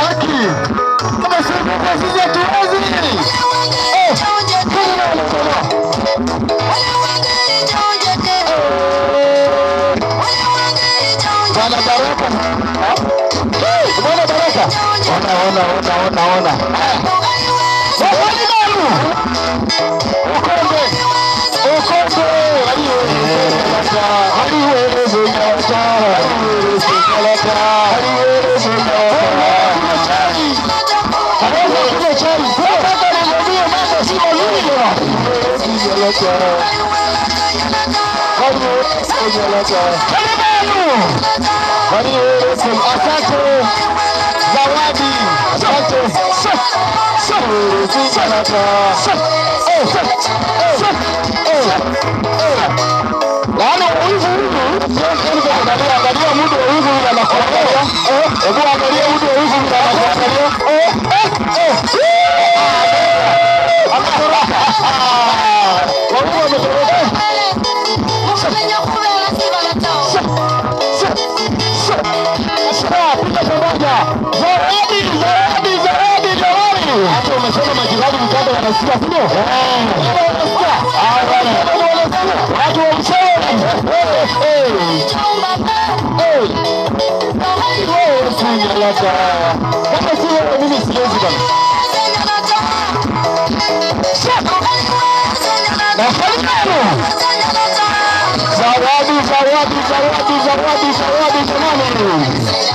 haki. Kama sisi hatuwezi. Bwana Baraka. Bwana Baraka. Ona. Wafanye nani? Ukombe. Asante Zawadi, asante. Laana hivi angalia muda wa hivi anakuangalia. Hebu angalia muda wa hivi anakuangalia. Ametoroka. Wao wametoroka. Pita pamoja. Zawadi. Hata umesema majirani mkanda wanasikia sio? Wanasikia. Watu wa mshauri. Kama sio mimi siwezi bana. Zawadi jamani.